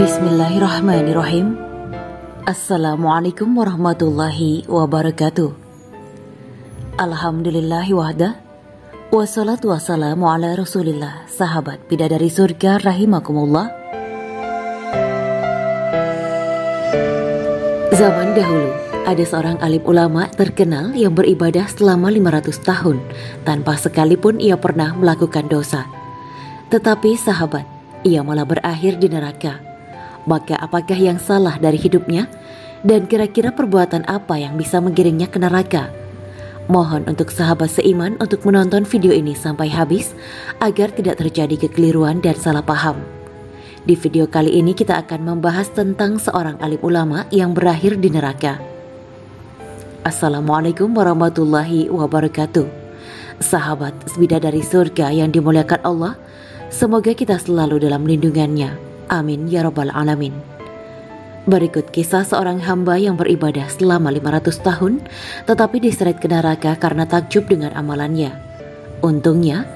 Bismillahirrahmanirrahim. Assalamualaikum warahmatullahi wabarakatuh. Alhamdulillahi wahda, wassalatu wassalamu ala rasulillah. Sahabat bidadari surga rahimakumullah. Zaman dahulu ada seorang alim ulama terkenal yang beribadah selama 500 tahun tanpa sekalipun ia pernah melakukan dosa. Tetapi sahabat, ia malah berakhir di neraka. Maka apakah yang salah dari hidupnya? Dan kira-kira perbuatan apa yang bisa menggiringnya ke neraka? Mohon untuk sahabat seiman untuk menonton video ini sampai habis agar tidak terjadi kekeliruan dan salah paham. Di video kali ini kita akan membahas tentang seorang alim ulama yang berakhir di neraka. Assalamualaikum warahmatullahi wabarakatuh. Sahabat bidadari surga yang dimuliakan Allah, semoga kita selalu dalam lindungannya. Amin ya rabbal alamin. Berikut kisah seorang hamba yang beribadah selama 500 tahun tetapi diseret ke neraka karena takjub dengan amalannya. Untungnya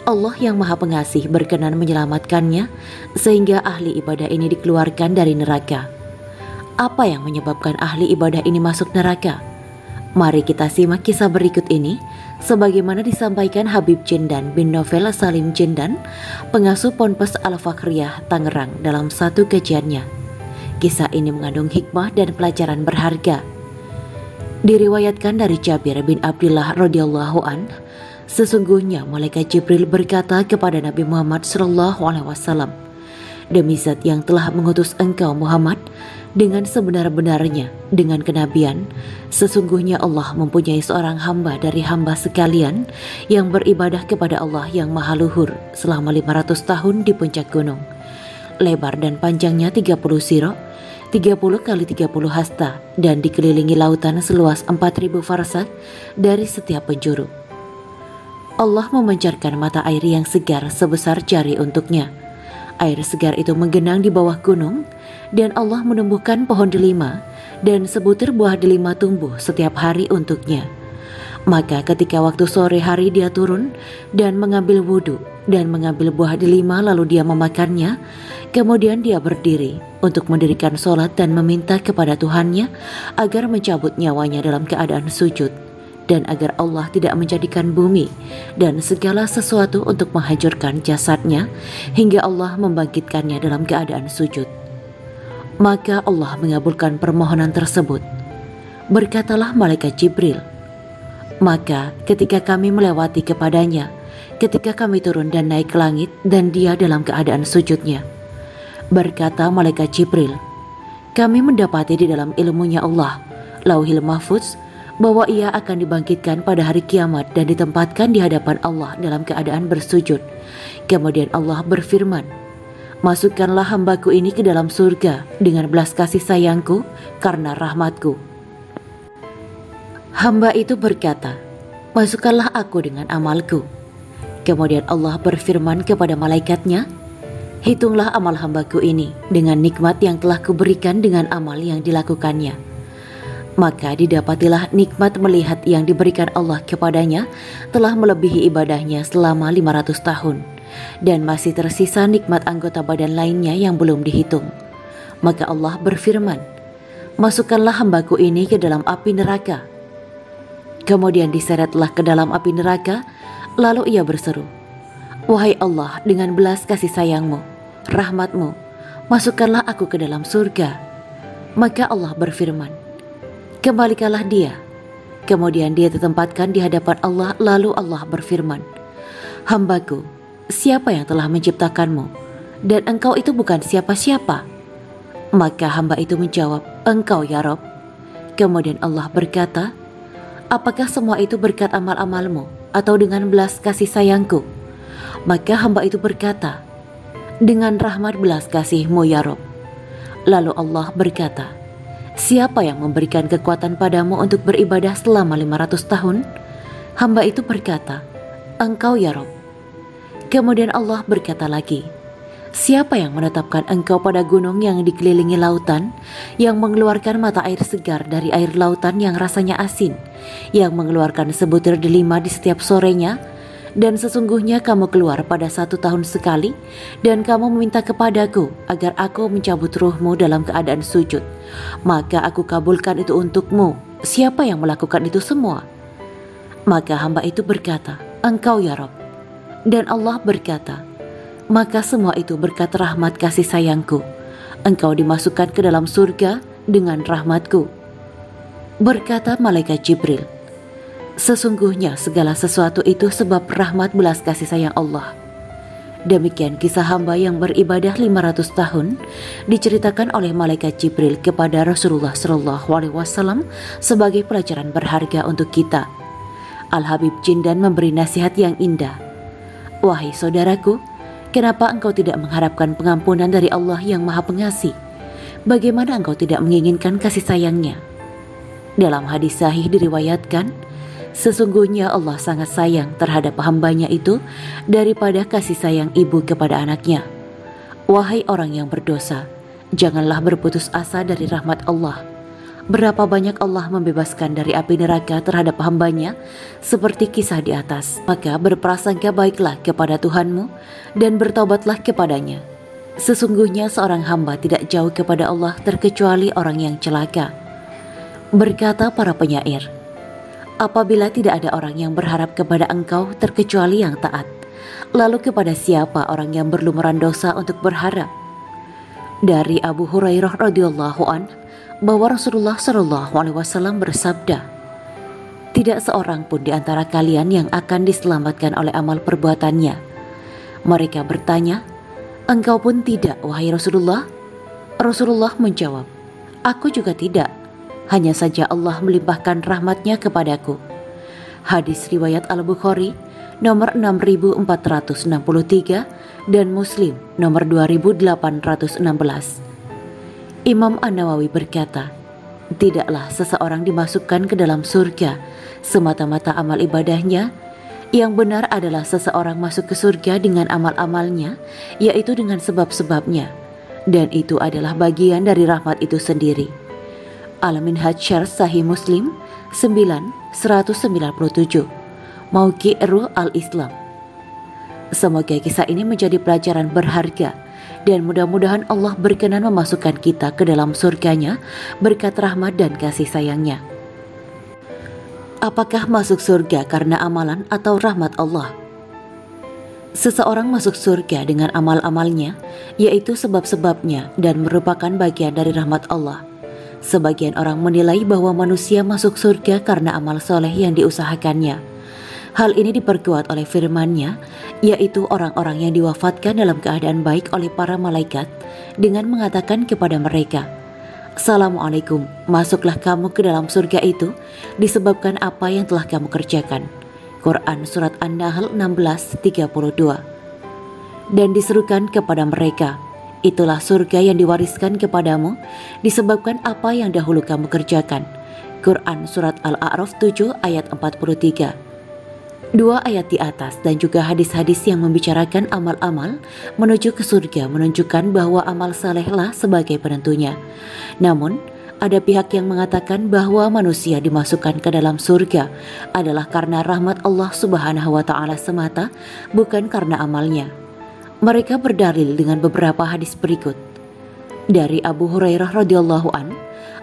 Allah yang maha pengasih berkenan menyelamatkannya sehingga ahli ibadah ini dikeluarkan dari neraka. Apa yang menyebabkan ahli ibadah ini masuk neraka? Mari kita simak kisah berikut ini sebagaimana disampaikan Habib Jindan bin Novel Salim Jindan, pengasuh Ponpes Al-Fakhriyah Tangerang dalam satu kajiannya. Kisah ini mengandung hikmah dan pelajaran berharga. Diriwayatkan dari Jabir bin Abdullah radhiyallahu an, sesungguhnya malaikat Jibril berkata kepada Nabi Muhammad SAW, "Demi zat yang telah mengutus engkau Muhammad dengan sebenar-benarnya dengan kenabian, sesungguhnya Allah mempunyai seorang hamba dari hamba sekalian yang beribadah kepada Allah yang maha luhur selama 500 tahun di puncak gunung. Lebar dan panjangnya 30 sirok, 30 kali 30 hasta, dan dikelilingi lautan seluas 4000 farsak dari setiap penjuru. Allah memancarkan mata air yang segar sebesar jari untuknya. Air segar itu menggenang di bawah gunung, dan Allah menumbuhkan pohon delima, dan sebutir buah delima tumbuh setiap hari untuknya. Maka ketika waktu sore hari dia turun dan mengambil wudhu dan mengambil buah delima lalu dia memakannya. Kemudian dia berdiri untuk mendirikan sholat dan meminta kepada Tuhannya agar mencabut nyawanya dalam keadaan sujud, dan agar Allah tidak menjadikan bumi dan segala sesuatu untuk menghancurkan jasadnya hingga Allah membangkitkannya dalam keadaan sujud. Maka Allah mengabulkan permohonan tersebut. Berkatalah malaikat Jibril, maka ketika kami melewati kepadanya, ketika kami turun dan naik ke langit dan dia dalam keadaan sujudnya. Berkata malaikat Jibril, kami mendapati di dalam ilmunya Allah, Lauhil Mahfuz, bahwa ia akan dibangkitkan pada hari kiamat dan ditempatkan di hadapan Allah dalam keadaan bersujud. Kemudian Allah berfirman, masukkanlah hambaku ini ke dalam surga dengan belas kasih sayangku karena rahmatku. Hamba itu berkata, masukkanlah aku dengan amalku. Kemudian Allah berfirman kepada malaikatnya, hitunglah amal hambaku ini dengan nikmat yang telah kuberikan dengan amal yang dilakukannya. Maka didapatilah nikmat melihat yang diberikan Allah kepadanya telah melebihi ibadahnya selama 500 tahun. Dan masih tersisa nikmat anggota badan lainnya yang belum dihitung. Maka Allah berfirman, masukkanlah hambaku ini ke dalam api neraka. Kemudian diseretlah ke dalam api neraka, lalu ia berseru, wahai Allah, dengan belas kasih sayangmu, rahmatmu, masukkanlah aku ke dalam surga. Maka Allah berfirman, kembalikanlah dia. Kemudian dia ditempatkan di hadapan Allah, lalu Allah berfirman, hambaku, siapa yang telah menciptakanmu? Dan engkau itu bukan siapa-siapa. Maka hamba itu menjawab, engkau ya Rob. Kemudian Allah berkata, apakah semua itu berkat amal-amalmu atau dengan belas kasih sayangku? Maka hamba itu berkata, dengan rahmat belas kasihmu ya Rob. Lalu Allah berkata, siapa yang memberikan kekuatan padamu untuk beribadah selama 500 tahun? Hamba itu berkata, engkau ya Rob. Kemudian Allah berkata lagi, siapa yang menetapkan engkau pada gunung yang dikelilingi lautan, yang mengeluarkan mata air segar dari air lautan yang rasanya asin, yang mengeluarkan sebutir delima di setiap sorenya, Dan sesungguhnya kamu keluar pada 1 tahun sekali, dan kamu meminta kepadaku agar aku mencabut ruhmu dalam keadaan sujud. Maka aku kabulkan itu untukmu. Siapa yang melakukan itu semua? Maka hamba itu berkata, Engkau ya Rabb. Dan Allah berkata, maka semua itu berkat rahmat kasih sayangku. Engkau dimasukkan ke dalam surga dengan rahmatku. Berkata malaikat Jibril, sesungguhnya segala sesuatu itu sebab rahmat belas kasih sayang Allah. Demikian kisah hamba yang beribadah 500 tahun diceritakan oleh malaikat Jibril kepada Rasulullah SAW sebagai pelajaran berharga untuk kita. Al-Habib Jindan memberi nasihat yang indah. Wahai saudaraku, kenapa engkau tidak mengharapkan pengampunan dari Allah yang Maha Pengasih? Bagaimana engkau tidak menginginkan kasih sayangnya? Dalam hadis sahih diriwayatkan, sesungguhnya Allah sangat sayang terhadap hambanya itu daripada kasih sayang ibu kepada anaknya. Wahai orang yang berdosa, janganlah berputus asa dari rahmat Allah. Berapa banyak Allah membebaskan dari api neraka terhadap hambanya, seperti kisah di atas. Maka berprasangka baiklah kepada Tuhanmu dan bertaubatlah kepadanya. Sesungguhnya seorang hamba tidak jauh kepada Allah terkecuali orang yang celaka. Berkata para penyair, apabila tidak ada orang yang berharap kepada engkau terkecuali yang taat, lalu kepada siapa orang yang berlumuran dosa untuk berharap? Dari Abu Hurairah radhiyallahu an bahwa Rasulullah SAW bersabda, tidak seorang pun di antara kalian yang akan diselamatkan oleh amal perbuatannya. Mereka bertanya, engkau pun tidak, wahai Rasulullah? Rasulullah menjawab, aku juga tidak. Hanya saja Allah melimpahkan rahmatnya kepadaku. Hadis riwayat Al-Bukhari nomor 6463 dan Muslim nomor 2816. Imam An-Nawawi berkata, tidaklah seseorang dimasukkan ke dalam surga semata-mata amal ibadahnya. Yang benar adalah seseorang masuk ke surga dengan amal-amalnya, yaitu dengan sebab-sebabnya, dan itu adalah bagian dari rahmat itu sendiri. Al-Minhaj Syarh Sahih Muslim 9/197, Mauqi' Ruh Al-Islam. Semoga kisah ini menjadi pelajaran berharga dan mudah-mudahan Allah berkenan memasukkan kita ke dalam surganya berkat rahmat dan kasih sayangnya. Apakah masuk surga karena amalan atau rahmat Allah? Seseorang masuk surga dengan amal-amalnya, yaitu sebab-sebabnya dan merupakan bagian dari rahmat Allah. Sebagian orang menilai bahwa manusia masuk surga karena amal soleh yang diusahakannya. Hal ini diperkuat oleh firman-Nya, yaitu orang-orang yang diwafatkan dalam keadaan baik oleh para malaikat dengan mengatakan kepada mereka, Assalamualaikum, masuklah kamu ke dalam surga itu disebabkan apa yang telah kamu kerjakan. Quran Surat An-Nahl 16:32. Dan diserukan kepada mereka, itulah surga yang diwariskan kepadamu disebabkan apa yang dahulu kamu kerjakan. Quran Surat Al-A'raf 7 ayat 43. Dua ayat di atas dan juga hadis-hadis yang membicarakan amal-amal menuju ke surga menunjukkan bahwa amal salehlah sebagai penentunya. Namun, ada pihak yang mengatakan bahwa manusia dimasukkan ke dalam surga adalah karena rahmat Allah Subhanahu wa Ta'ala semata, bukan karena amalnya. Mereka berdalil dengan beberapa hadis berikut. Dari Abu Hurairah radhiyallahu an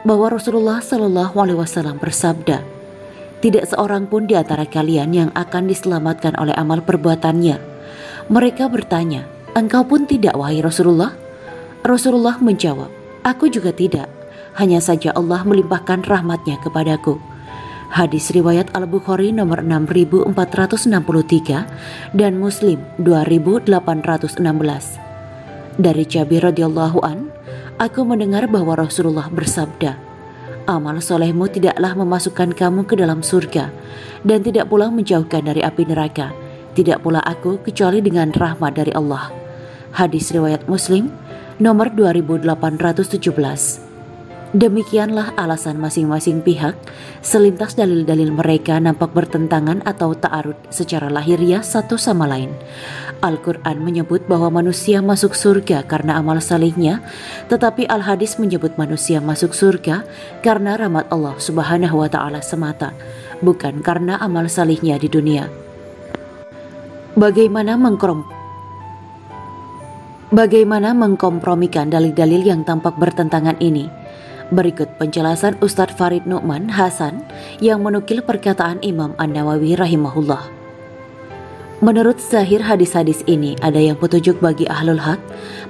bahwa Rasulullah SAW bersabda, tidak seorang pun di antara kalian yang akan diselamatkan oleh amal perbuatannya. Mereka bertanya, engkau pun tidak wahai Rasulullah? Rasulullah menjawab, aku juga tidak. Hanya saja Allah melimpahkan rahmatnya kepadaku. Hadis riwayat Al-Bukhari nomor 6463 dan Muslim 2816. Dari Jabir radhiyallahu an, aku mendengar bahwa Rasulullah bersabda, amal solehmu tidaklah memasukkan kamu ke dalam surga dan tidak pula menjauhkan dari api neraka. Tidak pula aku kecuali dengan rahmat dari Allah. Hadis riwayat Muslim nomor 2817. Demikianlah alasan masing-masing pihak, selintas dalil-dalil mereka nampak bertentangan atau ta'arud secara lahiriah satu sama lain. Al-Quran menyebut bahwa manusia masuk surga karena amal salihnya, tetapi Al-Hadis menyebut manusia masuk surga karena rahmat Allah Subhanahu wa Ta'ala semata, bukan karena amal salihnya di dunia. Bagaimana mengkompromikan dalil-dalil yang tampak bertentangan ini? Berikut penjelasan Ustadz Farid Nu'man Hasan yang menukil perkataan Imam An-Nawawi rahimahullah. Menurut zahir hadis-hadis ini ada yang petunjuk bagi ahlul haq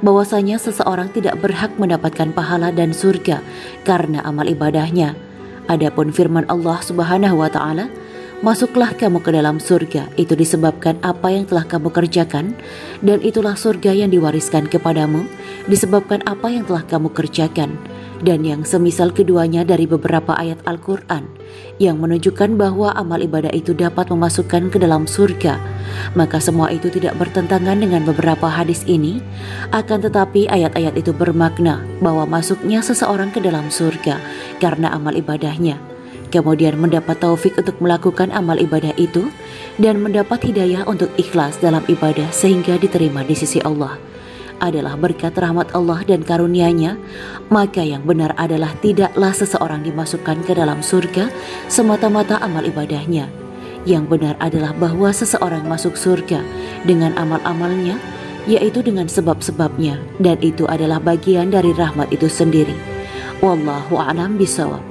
bahwasanya seseorang tidak berhak mendapatkan pahala dan surga karena amal ibadahnya. Adapun firman Allah Subhanahu wa taala, "Masuklah kamu ke dalam surga, itu disebabkan apa yang telah kamu kerjakan, dan itulah surga yang diwariskan kepadamu disebabkan apa yang telah kamu kerjakan." Dan yang semisal keduanya dari beberapa ayat Al-Quran yang menunjukkan bahwa amal ibadah itu dapat memasukkan ke dalam surga. Maka semua itu tidak bertentangan dengan beberapa hadis ini, akan tetapi ayat-ayat itu bermakna bahwa masuknya seseorang ke dalam surga karena amal ibadahnya, kemudian mendapat taufik untuk melakukan amal ibadah itu dan mendapat hidayah untuk ikhlas dalam ibadah sehingga diterima di sisi Allah adalah berkat rahmat Allah dan karunia-Nya. Maka yang benar adalah tidaklah seseorang dimasukkan ke dalam surga semata-mata amal ibadahnya. Yang benar adalah bahwa seseorang masuk surga dengan amal-amalnya, yaitu dengan sebab-sebabnya, dan itu adalah bagian dari rahmat itu sendiri. Wallahu a'lam bishawab.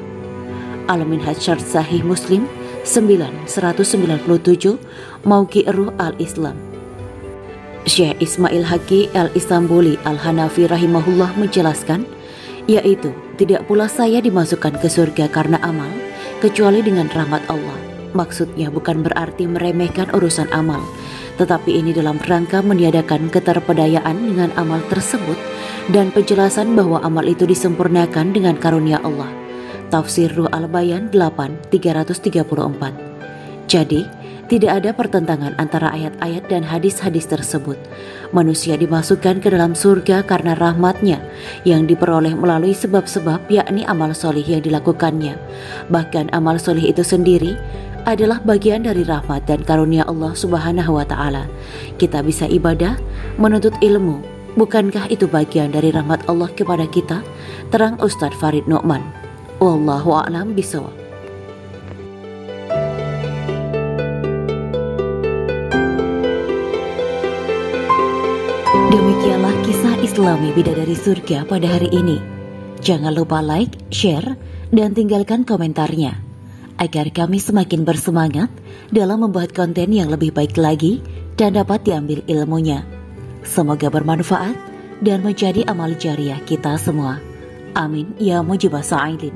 Al-Minhaj Syarh Sahih Muslim 9/197 Mauqi' Ruh Al-Islam. Syekh Ismail Haqqi Al-Istanbuli Al-Hanafi rahimahullah menjelaskan, yaitu tidak pula saya dimasukkan ke surga karena amal kecuali dengan rahmat Allah. Maksudnya bukan berarti meremehkan urusan amal, tetapi ini dalam rangka meniadakan keterpedayaan dengan amal tersebut dan penjelasan bahwa amal itu disempurnakan dengan karunia Allah. Tafsir Ruh Al-Bayan 8/334. Jadi tidak ada pertentangan antara ayat-ayat dan hadis-hadis tersebut. Manusia dimasukkan ke dalam surga karena rahmatnya yang diperoleh melalui sebab-sebab, yakni amal solih yang dilakukannya. Bahkan amal solih itu sendiri adalah bagian dari rahmat dan karunia Allah Subhanahu wa ta'ala. Kita bisa ibadah, menuntut ilmu. Bukankah itu bagian dari rahmat Allah kepada kita? Terang Ustadz Farid Nu'man. Wallahu a'lam bishawab. Demikianlah kisah Islami Bidadari Surga pada hari ini. Jangan lupa like, share, dan tinggalkan komentarnya agar kami semakin bersemangat dalam membuat konten yang lebih baik lagi dan dapat diambil ilmunya. Semoga bermanfaat dan menjadi amal jariah kita semua. Amin ya mujibah sa'ilin.